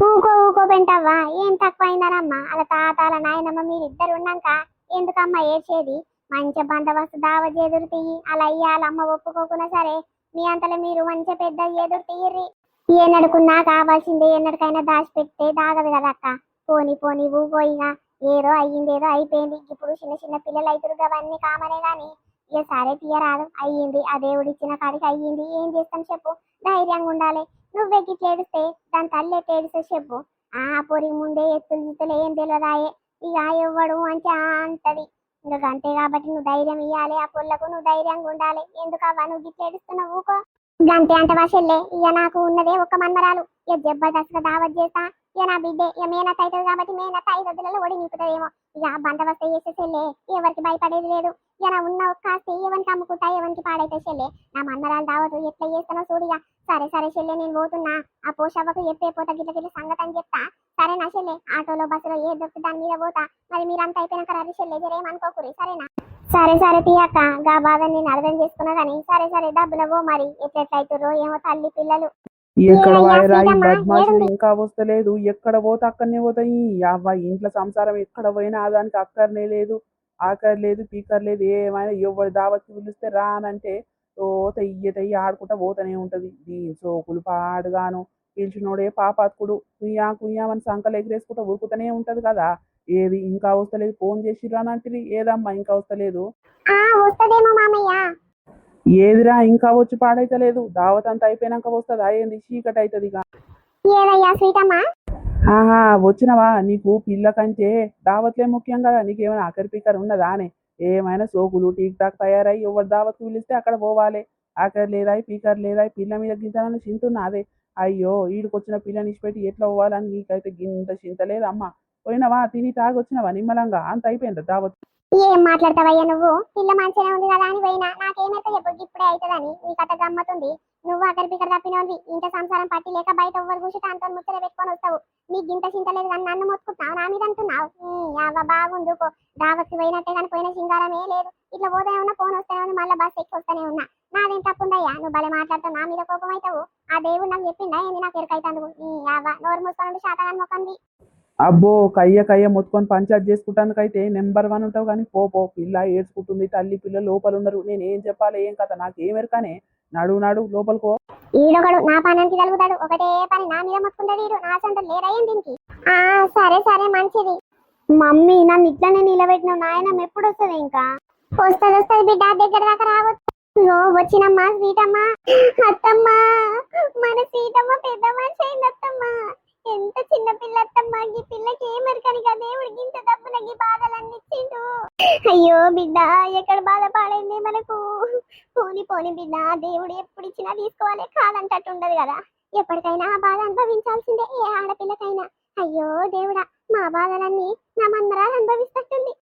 A: ఊకో ఊకో పెంటవ్వా, ఏం తక్కువ అయిందనమ్మా, అలా తాత అలా నాయనమ్మ మీరిద్దరు ఉన్నాక ఎందుకమ్మా ఏడ్చేది? మంచి బందోబస్తు దావత్ ఎదురు తీయి, అలా అయ్యాల అమ్మ ఒప్పుకోకున్నా సరే మీ అంతలో మీరు మంచి పెద్ద ఎదురు తీయర్రి. ఏనడుకున్నా కావాల్సిందే, ఎన్నటికైనా దాచిపెడితే దాగదు కదా అక్క. పోని పోని ఊగోయిగా, ఏదో అయ్యింది ఏదో అయిపోయింది, ఇప్పుడు చిన్న చిన్న పిల్లలు అవుతారు అవన్నీ కామనే గాని ఇక సరే తీయరాదు, అయ్యింది ఆ దేవుడు ఇచ్చిన కాడికి అయ్యింది, ఏం చేస్తాం చెప్పు, ధైర్యంగా ఉండాలి. నువ్వే గిట్ల ఏడిస్తే దాని తల్లి ఎట్లా ఏడిస్తే చెప్పు? ఆ పొరి ముందే ఎత్తులు గిత్తులు ఏం తెలియదాయే, ఇక ఎవ్వడు అంటే అంటది. ఇంకా అంతే కాబట్టి నువ్వు ధైర్యం ఇవ్వాలి, ఆ పుల్లకు నువ్వు ధైర్యంగా ఉండాలి. ఎందుకవ్వా నువ్వు గిట్ల ఏడుస్తున్నావు? ఊకో గంతే అంట వాషల్లే. ఇక నాకు ఉన్నదే ఒక మన్మరాలు, ఇక జబర్దస్త్గా దావత్ చేస్తా. ఇక నా బిడ్డే ఇక మేనత్ అవుతుంది కాబట్టి మేనత్ 5 ఒడి నింపుతుందేమో. ఇక బందోబస్తు చేసేసేలే, ఎవరికి భయపడేది లేదు. ఇక నా ఉన్న ఒక్క ఆస్తి ఎవరికి అమ్ముకుంటా, ఎవరికి పాడైతే చెల్లె. నా మన్మరాలు దావతు ఎట్లా చేస్తానో చూడిగా. సరే సరే చెల్లె నేను పోతున్నా, ఆ పోషవ్వకు చెప్పే పోతా గిట్ల గిట్ల సంగతి అని చెప్తా. సరే నా చెల్లె, ఆటోలో బస్సులో ఏ దొరికి దాని మీద పోతా. మరి మీరంతా అయిపోయినాక రవి చెల్లె జరేమనుకోకురి సరేనా? సరే సరే తీయక్క, గా బాధ నేను అర్థం చేసుకున్నా గానీ సరే సరే డబ్బులు పో, మరి ఎట్లెట్లయితుర్రో ఏమో తల్లి పిల్లలు.
B: ఎక్కడ వాయరా ఈ బద్మాషులు ఇంకా వస్తలేదు, ఎక్కడ పోతే అక్కడనే పోతాయి. అవ్వ ఇంట్లో సంసారం ఎక్కడ పోయినా దానికి అక్కర్నే లేదు, ఆకర్ లేదు, పీకర్ లేదు, ఏమైనా ఎవరు దావత్కి పిలిస్తే రానంటే ఓ తెయ్యి ఆడుకుంటా పోతూనే ఉంటది. దీని సోకులు పాడుగాను, పిలిచినోడే పాపాత్కుడు, కుయ్యా కుయ్యామని సంకలు ఎగిరేసుకుంటా ఉరుకుతూనే ఉంటది కదా. ఏది ఇంకా వస్తలేదు, ఫోన్ చేసి రానంటివి, ఏదమ్మా ఇంకా వస్తలేదు?
A: వస్తదేమో మామయ్య.
B: ఏదిరా ఇంకా వచ్చి పాడైతలేదు, దావత్ అంతా అయిపోయినాక వస్తుంది, అయ్యింది చీకటి అవుతుంది ఇక.
A: ఏదయ్యా స్వీటమ్మా?
B: ఆహా వచ్చినవా, నీకు పిల్ల కంటే దావత్లే ముఖ్యం కదా, నీకేమైనా ఆఖరి పీకర్ ఉన్నదా అని? ఏమైనా సోకులు టీక్ టాక్ తయారై ఎవరు దావత్కి పిలిస్తే అక్కడ పోవాలి. ఆఖరి లేదాయి పీకర్ లేదాయి, పిల్ల మీద గింతనని చింతున్నా అదే. అయ్యో ఈడికొచ్చిన పిల్లని ఇచ్చిపెట్టి ఎట్లా పోవాలని నీకైతే గింత చింత లేదమ్మా. పోయినవా తిని తాగి వచ్చినవా నిమ్మలంగా, అంత అయిపోయిందా దావత్?
A: ఏం మాట్లాడతావయ్యా నువ్వు? పిల్ల మంచిగా ఉంది కదా అని పోయినా, నాకేమైతే చెప్పు ఇప్పుడే అవుతుందని నీ కథ గమ్మతుంది. నువ్వు అక్కడి పిక్కడ తప్పినోంది, ఇంత సంసారం పట్టి లేక బయట ఎవ్వరు కూర్చుంటే అంత ముచ్చట పెట్టుకొని వస్తావు. నీకు గింత చింత లేదు కానీ నన్ను మొత్తుకుంటున్నావు, నా మీద అంటున్నావు. అవ్వ బాగుంది, దావత్కి పోయినట్టే కానీ పోయిన సింగారమే లేదు. ఇట్లా పోతే ఉన్నా ఫోన్ వస్తూనే ఉంది, మళ్ళీ బస్ ఎక్కి వస్తూనే ఉన్నా. నాదేం తప్పుందయ్యా, నువ్వు భలే మాట్లాడుతావు, నా మీద కోపం అవుతావు. ఆ దేవుడు నాకు చెప్పిండా ఏంది నాకు ఎరకైతాను? అవ్వ నోరు మూసుకొని శాతగాని మొక్కంది.
B: అబ్బో కయ్య మొత్తుకొని పంచాయత్ చేసుకుంటానికైతే నెంబర్ 1 ఉంటావు కానీ పో పిల్ల ఏడ్చుకుంటుంది, తల్లి పిల్లలు లోపల ఉన్నారు, నేను ఏం చెప్పాలి ఏం కథ నాకు ఏమెరకానే. నడు లోపలికో.
A: ఈడొకడు నా పనానికి కలుగుతాడు, ఒకటే పని నా మీద మొత్తుకుంటాడు. ఈడు నా సొంత లేరయ్యం దీనికి. సరే సరే మంచిది. మమ్మీ నన్ను ఇట్లనే నిలబెట్టినావు, నాయనమ్మ ఎప్పుడు వస్తుంది? ఇంకా వస్తుంది బిడ్డ, దగ్గర దాకా రావచ్చు. వచ్చినమ్మా సీతమ్మా. అత్తమ్మా మన సీతమ్మ పెద్ద మనిషి అయింది అత్తమ్మా. ఎంత చిన్న పిల్ల అత్తమ్మా, ఈ పిల్లకి ఏమరికని కదా దేవుడికి ఇంత డబ్బులకి బాధలన్నీ ఇచ్చిండు. అయ్యో బిడ్డ ఎక్కడ బాధ పాడైంది మనకు. పోని పోని బిడ్డ, దేవుడు ఎప్పుడు ఇచ్చినా తీసుకోవాలి, కాదంటట్టు ఉండదు కదా. ఎప్పటికైనా ఆ బాధ అనుభవించాల్సిందే ఏ ఆడపిల్లకైనా. అయ్యో దేవుడా, మా బాధలన్నీ నా మన్మరాలు అనుభవిస్తట్టుంది.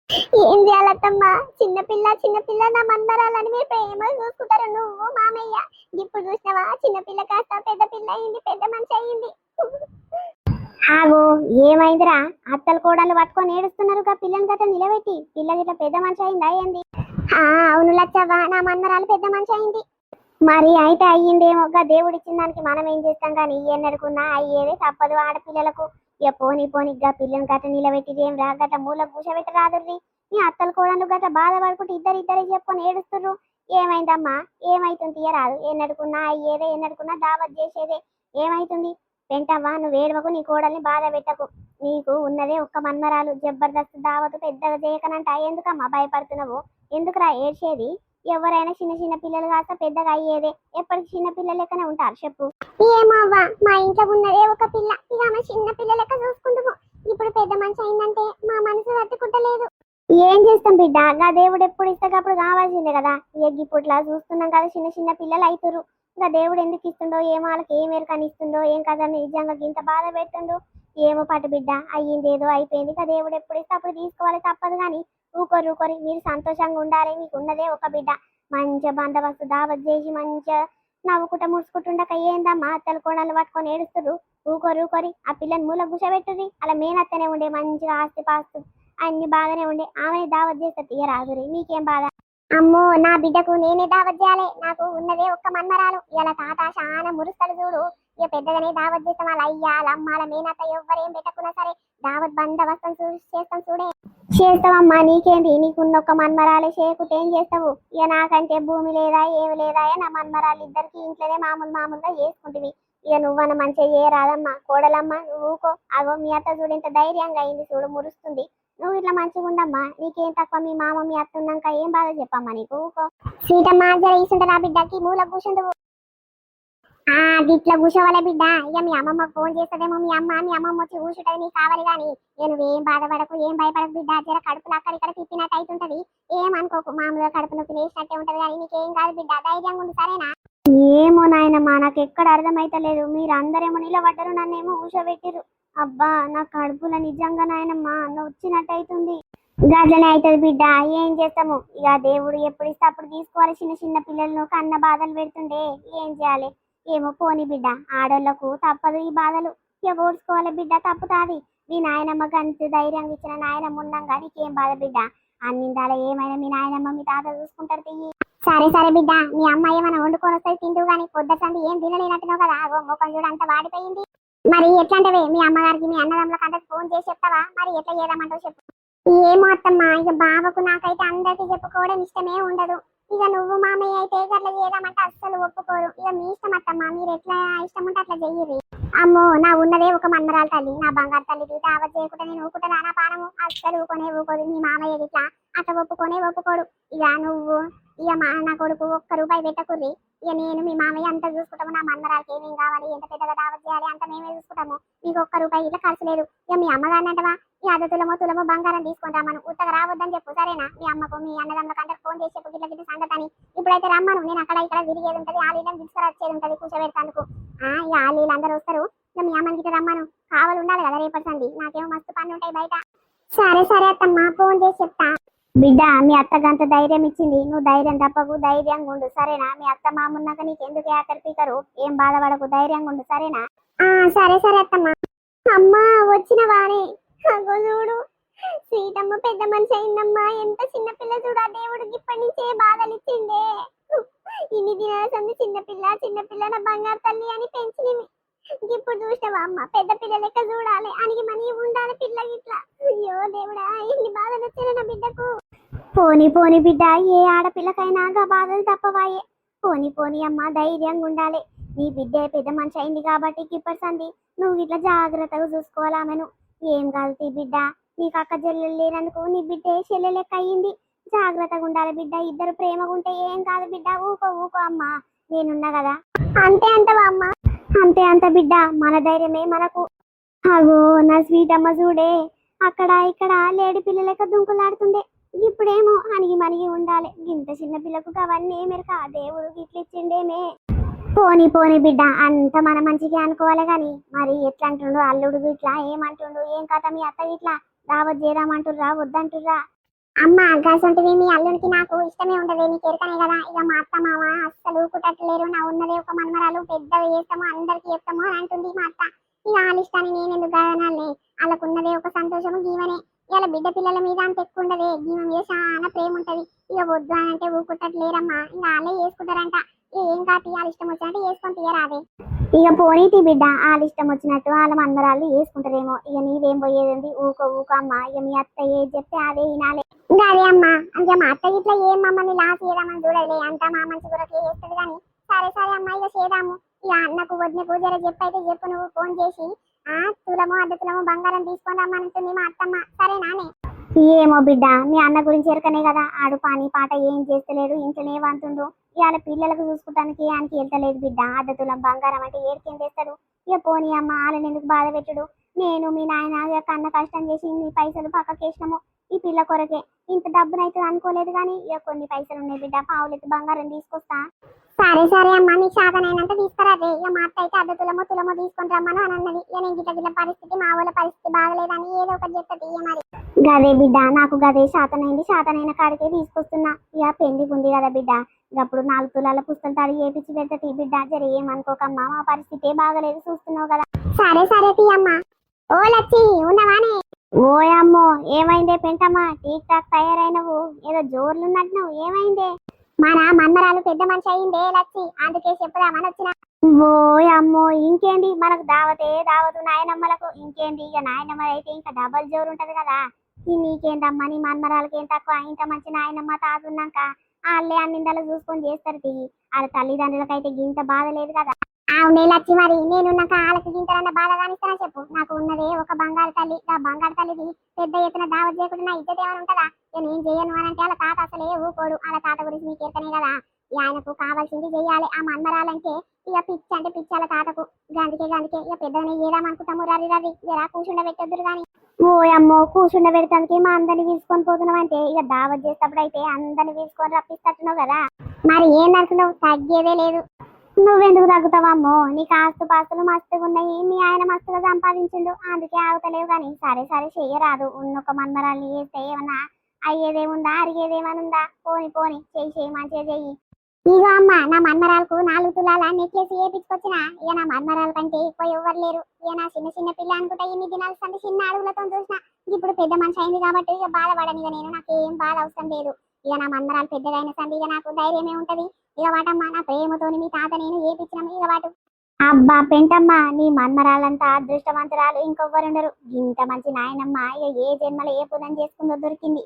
A: ఏం చేయాలత్తమ్మా, చిన్నపిల్ల నా మన్మరాలని మీరు ప్రేమగా చూసుకుంటారు నువ్వు మామయ్య. ఇప్పుడు చూసినావా చిన్నపిల్ల కాస్త పెద్ద పిల్ల అయింది, పెద్ద మనిషి అయింది. ఆగో ఏమైందిరా అత్తలు కోడలు పట్టుకొని ఏడుస్తున్నారు పిల్లని గట్ట నిలబెట్టి పిల్ల గిట్ల పెద్ద మనిషి అయిందా ఏంది అవును లచ్చవ్వ నా మన్మరాలు పెద్ద మనిషి అయింది మరి అయితే అయ్యిందేమో దేవుడు ఇచ్చిన దానికి మనం ఏం చేస్తాం కానీ ఎన్నడుకున్నా అయ్యేదే తప్పదు ఆడపిల్లలకు ఇక పోనీ పోనీ పిల్లని గట్ట నిలబెట్టి ఏం రా గట్ట మూల కూర్చోబెట్టి రాదుర్రి మీ అత్తలు కోడలు గట్ట బాధపడుకుంటే ఇద్దరిద్దరే చెప్పుకొని ఏడుస్తుర్రు ఏమైందమ్మా ఏమైతుంది తీయరాదు ఎన్నడుకున్నా అయ్యేదే ఎన్నడుకున్నా దావత్ చేసేదే ఏమైతుంది వెంటవ్వా నువ్వు ఏడవకు నీ కోడల్ని బాధ పెట్టకు నీకు ఉన్నదే ఒక్క మన్మరాలు జబర్దస్త్ దావతు పెద్దగా చేయకనంట ఎందుకమ్మా భయపడుతున్నావు ఎందుకురా ఏడ్చేది ఎవరైనా చిన్న చిన్న పిల్లలు కాస్త పెద్దగా అయ్యేదే ఎప్పటికి చిన్న పిల్లలు లెక్కనే ఉంటారు చెప్పు ఏమవ్వా మా ఇంట్లో ఉన్నదే ఒక పిల్ల ఇక ఆమె చిన్న పిల్ల లెక్క చూసుకుంటాము ఇప్పుడు పెద్ద మనిషి అయిందంటే మా మనసు తట్టుకుంటలేదు ఏం చేస్తాం బిడ్డ గా దేవుడు ఎప్పుడు ఇస్తే అప్పుడు కావాల్సిందే కదా ఇక ఇప్పుట్లా చూస్తున్నాం కదా చిన్న చిన్న పిల్లలు అవుతురు ఇంకా దేవుడు ఎందుకు ఇస్తుండో ఏమో వాళ్ళకి ఏం ఎరకని ఇస్తుండో ఏం కదా నిజంగా ఇంత బాధ పెడుతుండో ఏమో పట్టు బిడ్డ అయ్యింది ఏదో అయిపోయింది ఇక దేవుడు ఎప్పుడు ఇస్తే అప్పుడు తీసుకోవాలి తప్పదు కానీ ఊకొరి మీరు సంతోషంగా ఉండాలి మీకు ఉన్నదే ఒక బిడ్డ మంచిగా బందోబస్తు దావత్ చేసి మంచిగా నవ్వుకుంటా ముడుచుకుంటుండక ఏందమ్మా అత్తలు కోడలు పట్టుకొని ఏడుస్తురు ఊకొరి ఆ పిల్లని మూల కూర్చోబెట్టుర్రి అలా మేనత్తనే ఉండే మంచిగా ఆస్తి పాస్తు అన్ని బాగానే ఉండే ఆమె దావత్ చేస్తే తీయరాదురి మీకేం బాధ అమ్మో నా బిడ్డకు నేనే దావత్ చేయాలి నాకు ఉన్నదే ఒక్క మన్మరాలు ఇలా తాత చాలా మురుస్తాడు చూడు ఇక పెద్దగానే దావత్ చేస్తాం వాళ్ళ అయ్యా వాళ్ళ అమ్మ వాళ్ళ మేనత్త ఎవ్వరేం పెట్టకున్నా సరే దావత్ బందోబస్తం చేస్తాం చూడే చేస్తావమ్మా నీకేంటి నీకున్న ఒక్క మన్మరాలే చేయకుంటే ఏం చేస్తావు ఇక నాకంటే భూమి లేదా ఏమి లేదా నా మన్మరాలు ఇద్దరికి ఇంట్లోనే మామూలుగా చేసుకుంటువి ఇక నువ్వన్న మంచిగా చేయరాదమ్మా కోడలమ్మా నువ్వు ఊకో అగో మీ అత్త చూడు ఇంత ధైర్యంగా అయింది చూడు మురుస్తుంది నువ్వు ఇట్లా మంచిగా ఉండమ్మా నీకేం తక్కువ మీ మామ మీ అత్త ఉన్నాక ఏం బాధ చెప్పమ్మా నీకు ఊకో సీతమ్మ జర ఈసుంటారా బిడ్డకి మూల కూర్చుందువు గిట్ల కూర్చోవాలే బిడ్డ ఇక మీ అమ్మమ్మకు ఫోన్ చేస్తుందేమో మీ అమ్మమ్మ వచ్చి కూర్చుంటది నీకు కావాలి కానీ నువ్వేం బాధపడకు ఏం భయపడకు బిడ్డ జర కడుపులు అక్కడిక్కడ తిప్పినట్టు అవుతుంటది ఏం అనుకోకు మామూలుగా కడుపు నొప్పి లేచినట్టే ఉంటది కానీ నీకేం కాదు బిడ్డ ధైర్యంగా ఉంది సరేనా ఏమో నాయనమ్మా నాకు ఎక్కడ అర్థమైతలేదు మీరు అందరేమో నిలబడ్డరు నన్నేమో కూర్చోబెట్టిరు అబ్బా నా కడుపులో నిజంగా నాయనమ్మా వచ్చినట్టు అవుతుంది గట్లనే అవుతుంది బిడ్డ ఏం చేస్తాము ఇక దేవుడు ఎప్పుడు ఇస్తే అప్పుడు తీసుకోవాలి చిన్న చిన్న పిల్లలను కన్న బాధలు పెడుతుండే ఏం చేయాలి ఏమో పోని బిడ్డ ఆడోళ్లకు తప్పదు ఈ బాధలు ఇక ఓడ్చుకోవాలి బిడ్డ తప్పుతాది మీ నాయనమ్మకి అంత ధైర్యంగా ఇచ్చిన నాయనమ్మ ఉన్నాగా నీకేం బాధ బిడ్డ అన్నిందాల ఏమైనా మీ నాయనమ్మ మీ తాత చూసుకుంటారు తియ్యి సరే బిడ్డ మీ అమ్మ ఏమైనా వండుకొని వస్తాయి తింటూ కానీ పొద్దుటంది ఏం తినలేనట్టున్నావు కదా ఆగో ముఖం చూడ అంత వాడిపోయింది మరి ఎట్లాంటివే మీ అమ్మగారికి మీ అన్నదమ్ములకు అందరికి ఫోన్ చేసి చెప్తావా మరి ఎట్లా చేద్దామంటావు చెప్పు ఏమో అత్తమ్మా ఇక బావకు నాకైతే అందరికి చెప్పుకోవడం ఇష్టమే ఉండదు ఇక నువ్వు మామయ్య అయితే అట్లా చేద్దామంటే అస్సలు ఒప్పుకోరు ఇక మీ ఇష్టం అత్తమ్మా మీరు ఎట్లా ఇష్టం ఉంటే అట్లా చెయ్యరు అమ్మో నా ఉన్నదే ఒక మన్మరాలు తల్లి నా బంగారు తల్లి దావత్ చేయకుండా నేను ఊకుంటా నా పానము అస్సలు ఊరుకోదు మీ మామయ్య ఇట్లా అట్లా ఒప్పుకోడు ఇక నువ్వు ఇక నా కొడుకు ఒక్క రూపాయి పెట్టకుర్రి ఇక నేను మీ మామయ్య అంతా చూసుకుంటాము నా మన్మరాలకి ఏమేం కావాలి ఎంత పెద్దగా దావత్ చేయాలి అంత మేమే చూసుకుంటాము మీకు ఒక్క రూపాయి ఇట్లా ఖర్చు లేదు ఇక మీ అమ్మగారిని అంటవా ఈ అర్ధ తులము బంగారం తీసుకుంటాం మనం ఉత్తగా రావద్దని చెప్పు సరేనా మీ అమ్మకు మీ అన్నదమ్మకు అందరికి ఫోన్ చేసి చెప్పు గిట్ల సంగతని ఇప్పుడైతే రమ్మను నేను అక్కడ ఇక్కడ తిరిగేది ఉంటది ఆలీలను తీసుకురొచ్చేది ఉంటది కూర్చోబెడతానుకు ఇక ఆలీలు అందరూ వస్తారు ఇక మీ అమ్మని గిట్ట రమ్మను కావాలి ఉండాలి కదా రేపటి సంది నాకేమో మస్తు పనులు ఉంటాయి బయట సరే అత్తమ్మ ఫోన్ చేసి చెప్తా బిడ్డ మీ అత్తగంత ధైర్యం ఇచ్చింది నువ్వు ధైర్యం తప్పకు ధైర్యంగా ఉండు సరేనా మీ అత్త మామున్నాక నీకు ఎందుకు ఏకర్ పీకరు ఏం బాధపడకు ధైర్యంగా ఉండు సరేనా సరే అత్తమ్మ అమ్మా వచ్చిన వాణి చూడు సీతమ్మ పెద్ద మనిషి అయిందమ్మా ఎంత చిన్న పిల్ల చూడ దేవుడికి ఇప్పటి నుంచే బాధలు ఇచ్చిండే ఇన్ని దినాల సంది చిన్నపిల్ల నా బంగారు తల్లి అని పెంచినవి ఇప్పుడు చూసావా అమ్మ పెద్ద పిల్ల లెక్క చూడాలి అనికి మనీ ఉండాలి పిల్ల గిట్లా అయ్యో దేవుడా ఇన్ని బాధలు వచ్చాయి నా బిడ్డకు పోని బిడ్డ ఏ ఆడపిల్లకైనా గా బాధలు తప్పవాయే పోని అమ్మ ధైర్యంగా ఉండాలి నీ బిడ్డ పెద్ద మనిషి అయింది కాబట్టి ఇప్పటి సంది నువ్వు ఇట్లా జాగ్రత్తగా చూసుకోవాలి ఆమెను ఏం కాదు బిడ్డ నీకు అక్క చెల్లెలు లేనందుకు నీ బిడ్డ చెల్లె లెక్క అయ్యింది జాగ్రత్తగా ఉండాలి బిడ్డ ఇద్దరు ప్రేమగా ఉంటే ఏం కాదు బిడ్డ ఊకో అమ్మా నేనున్నా కదా అంతే అంటవా అమ్మ అంతే బిడ్డ మన ధైర్యమే మనకు అగో నా స్వీట్ అమ్మ చూడే అక్కడ ఇక్కడ లేడి పిల్లలక దుంకులాడుతుండే ఇప్పుడేమో అణిగి మణిగి ఉండాలి ఇంత చిన్న పిల్లకు అవన్నీ ఏమెరక దేవుడు గిట్ల ఇచ్చిండేమే పోని బిడ్డ అంత మన మంచిగా అనుకోవాలి గాని మరి ఎట్లా అంటుండు అల్లుడు ఇట్లా ఏమంటుండు ఏం కథ మీ అత్త ఇట్లా రావద్దు చేద్దామంటుర్రా వద్దంటుర్రా అమ్మ గసంటివి మీ అల్లుడికి నాకు ఇష్టమే ఉండదు నీకు ఎరకనే కదా ఇక మా అత్త మామ అస్సలు కుట్టట్లేరు నా ఉన్నదే ఒక మన్మరాలు పెద్దగా చేస్తాము అందరికి చెప్తాము అని అంటుంది మా అత్త ఇక వాళ్ళ ఇష్టాన్ని నేను ఎందుకు కాదనాలే. వాళ్ళకున్నదే ఒక సంతోషము గీవనే. ఇలా బిడ్డ పిల్లల మీద అంత ఎక్కువ ఉండదే, గీవ మీద చాలా ప్రేమ ఉంటది. ఇక వద్దు అని అంటే ఊరుకుంటట్లేరమ్మా. ఇంకా వాళ్ళే చేసుకుంటారంట. ఏం కాదు వాళ్ళ ఇష్టం వచ్చినట్టు చేసుకొని తీయరాదే. ఇక పోనీతి బిడ్డ, వాళ్ళ ఇష్టం వచ్చినట్టు వాళ్ళ మన్మరాళ్ళు చేసుకుంటారేమో. ఇక నీవేం పోయేది ఊకో ఊకో అమ్మా. ఇక మీ అత్త ఏది చెప్తే అదే వినాలే. ఇంకా అదే అమ్మా, ఇంకా మా అత్త ఇట్లా ఏం మమ్మల్ని లాస్ చేయదామని చూడలే. అంతా మా మంచి కొరకే చేస్తుంది కానీ. సరే సరే అమ్మా, ఇక చేద్దాము. ఇక అన్నకు వదినకు జర చెప్పైతే చెప్పు, నువ్వు ఫోన్ చేసి తులము అర్ధ తులము బంగారం తీసుకొని రమ్మనంటుంది మా అత్తమ్మ. సరే నానే. ఏమో బిడ్డ, మీ అన్న గురించి ఎరకనే కదా, ఆడు పని పాట ఏం చేస్తలేడు, ఇంట్లోనే వంతుండు. ఇవాళ పిల్లలకు చూసుకోవడానికి ఆయనకి వెళ్తలేదు బిడ్డ. అర్ధ తులం బంగారం అంటే ఏడికేం చేస్తాడు. ఇక పోనీ అమ్మ, వాళ్ళని ఎందుకు బాధ పెట్టుడు. నేను మీ నాయన కన్న కష్టం చేసి మీ పైసలు పక్కకేసినాము ఈ పిల్ల కొరకే. ఇంత డబ్బునైతే అనుకోలేదు కానీ ఇక కొన్ని పైసలు ఉన్నాయి బిడ్డ, పావులెత్తి బంగారం తీసుకొస్తా. సరే సరే అమ్మా, నీకు శాతనైనంత తీసుకురాదే. ఇక మా అత్త అయితే అర్ధ తులమో తులమో తీసుకొని రమ్మను అని అన్నది. ఇక నేను గిట్ల పరిస్థితి, మా వాళ్ళ పరిస్థితి బాగలేదని ఏదో ఒకటి చెప్తుంది. ఇక మరి గదే బిడ్డ, నాకు గదే శాతనైంది. శాతనైన కాడికే తీసుకొస్తున్నా. ఇక పెళ్లికి ఉంది కదా బిడ్డ, అప్పుడు 4 తులాల పుస్తలు తాడి ఏపిచ్చి పెడతా బిడ్డ. జర ఏమనుకోకమ్మా, మా పరిస్థితి బాగలేదు చూస్తున్నావు కదా. సరే సరే తీయమ్మా. ఓ లచ్చి ఉన్నవానే? ఓయమ్మో, ఏమైందే పెంటమ్మా, టీక్ టాక్ తయారైనవు, ఏదో జోర్లున్నట్టు, ఏమైందే? మన మన్మరాలు పెద్ద మనిషి అయిందే లచ్చి, అందుకే చెప్పుదామని వచ్చిన. ఓయమ్మో, ఇంకేంది, మనకు దావతే దావతు నాయనమ్మలకు. ఇంకేంది, ఇక నాయనమ్మ అయితే ఇంకా డబల్ జోరు ఉంటది కదా. నీకేందమ్మా, నీ మన్మరాలకి ఏం తక్కువ. ఇంత మంచి నాయనమ్మ తాతున్నాక వాళ్ళే అన్నిందలు చూసుకొని చేస్తారు తీ. వాళ్ళ తల్లిదండ్రులకైతే గింత బాధ లేదు కదా. అవునే లచ్చి, మరి నేనున్నాక వాళ్ళకి గింతలన్న బాధ కానిస్తానా చెప్పు. నాకు ఉన్నదే ఒక బంగారు తల్లి. ఆ బంగారు తల్లిది పెద్ద ఎత్తున దావత్ చేయకుండా నా ఇజ్జత ఏమైనా ఉంటుందా? ఇక నేను చేయను అని అంటే వాళ్ళ తాత అసలే ఊకోడు. వాళ్ళ తాత గురించి నీకు ఎక్కనే కదా. ఆయనకు కావాల్సింది చెయ్యాలి. ఆ మన్మరాలంటే ఇక పిచ్చి అంటే పిచ్చి వాళ్ళ తాతకు. గందుకే ఇక పెద్దగానే చేద్దామనుకుంటాము. రవి రవి జరా కూర్చుండ పెట్టొద్దురు కానీ. ఓ అమ్మో, కూర్చుండ పెడతానికి మా అందరిని తీసుకొని పోతున్నావు అంటే ఇక దావత్ చేసేటప్పుడు అయితే అందరిని తీసుకొని రప్పిస్తున్నావు కదా. మరి ఏం అనుకున్నావు, తగ్గేదే లేదు. నువ్వెందుకు తగ్గుతావమ్మో, నీకు ఆస్తు పాస్తులు మస్తుగా ఉన్నాయి. మీ ఆయన మస్తుగా సంపాదించిండు, అందుకే ఆగుతలేవు కానీ. సరే సరే చెయ్యరాదు. ఉన్నొక్క మన్మరాల్ని చేస్తే ఏమన్నా అయ్యేదేముందా, అరిగేదేమనుందా? పోని పోని చెయ్యి మంచిగా చెయ్యి. ఇగో అమ్మ, నా మన్మరాలకు 4 తులాల నెక్లెస్ వేయించుకొచ్చిన. ఇక నా మన్మరాల కంటే ఎక్కువ ఎవ్వరు లేరు. ఇక నా చిన్న చిన్న పిల్ల అనుకుంటా ఇన్ని దినాల సంది చిన్న అడుగులతో చూసిన. ఇప్పుడు పెద్ద మనిషి అయింది కాబట్టి ఇక బాధపడని. ఇక నేను నాకేం బాధ అవసరం లేదు. ఇక నా మన్మరాలు పెద్దగా అయిన సంది ఇక నాకు ధైర్యమే ఉంటది. ఇక వాటమ్మ, నా ప్రేమతోని మీ తాత నేను ఏపించినాము. ఇక వాటు అబ్బా పెంటమ్మ, నీ మన్మరాలంతా అదృష్టవంతురాలు, ఇంకొవ్వరుండరు. ఇంత మంచి నాయనమ్మ ఇక ఏ జన్మలో ఏ పుదం చేసుకుందో దొరికింది.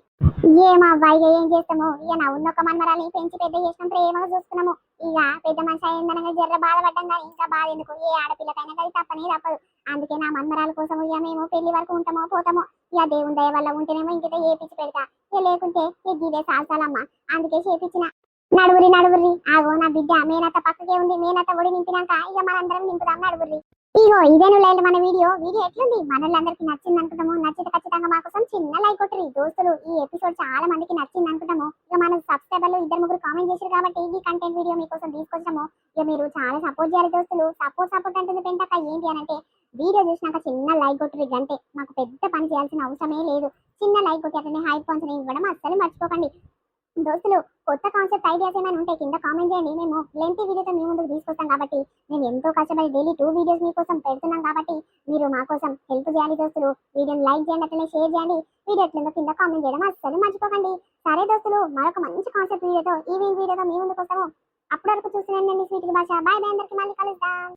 A: ఏమవ్వా, ఇక ఏం చేస్తాము. ఇక నా ఉన్నొక్క మన్మరాల్ని పెంచి పెద్ద చేసినాం, ప్రేమగా చూస్తున్నాము. ఇక పెద్ద మనిషి అయిందనగా జర్ర బాధపడ్డాం కానీ ఇంకా బాధ ఎందుకు. ఏ ఆడపిల్లకైనా అది తప్పనే తప్పదు. అందుకే నా మన్మరాల కోసం ఇక మేము పెళ్లి వరకు ఉంటామో పోతామో. ఇక దేవుని దయ వల్ల ఉంటేనేమో ఇంకైతే ఏపించి పెడతా. ఇక లేకుంటే ఇక గిదే సాల్సాలమ్మ, అందుకే చేపించిన. నడువురి నడువురి, ఆగో నా బిడ్డ మేనత్త పక్కకే ఉంది. మేనత్త ఒడి నింపినాక ఇక మనందరం నింపుదాం. నడువురి. ఇగో ఇదే నువ్వు మన వీడియో ఎట్లుంది? మనోళ్ళందరికీ నచ్చింది అనుకుంటాము. నచ్చితే ఖచ్చితంగా మా కోసం చిన్న లైక్ కొట్టరి దోస్తులు. ఈ ఎపిసోడ్ చాలా మందికి నచ్చింది అనుకుంటాము. ఇక మన సబ్స్క్రైబర్లు 2-3 కామెంట్ చేశారు కాబట్టి ఈ కంటెంట్ వీడియో మీకోసం తీసుకొచ్చాము. ఇక మీరు చాలా సపోర్ట్ చేయాలి దోస్తులు. సపోర్ట్ అంటుంది పెంటక ఏంటి అని అంటే, వీడియో చూసినాక చిన్న లైక్ కొట్టరి గంటే. మాకు పెద్ద పని చేయాల్సిన అవసరమే లేదు. చిన్న లైక్ కొట్టి అట్లనే హైప్ పంచని ఇవ్వడం అస్సలు మర్చిపోకండి దోస్తులు. కొత్త కాన్సెప్ట్ ఐడియాస్ ఏమైనా ఉంటే కింద కామెంట్ చేయండి. మేము లెంతీ వీడియోతో మీ ముందుకు తీసుకొస్తాం కాబట్టి. మేము ఎంతో కష్టపడి డైలీ 2 వీడియోస్ మీకోసం పెడుతున్నాం కాబట్టి మీరు మా కోసం హెల్ప్ చేయాలి దోస్తులు. వీడియోని లైక్ చేయండి, అట్లనే షేర్ చేయండి. వీడియో ఎట్లుందో కింద కామెంట్ చేయడం అస్సలు మర్చిపోకండి. సరే దోస్తులు, మరొక మంచి కాన్సెప్ట్ వీడియోతో ఈవినింగ్ వీడియోతో మీ ముందుకు వస్తాము. అప్పటి వరకు చూస్తున్నాండి స్వీట్ భాష. బాయ్ బాయ్, అందరికీ మళ్ళీ కలుద్దాం.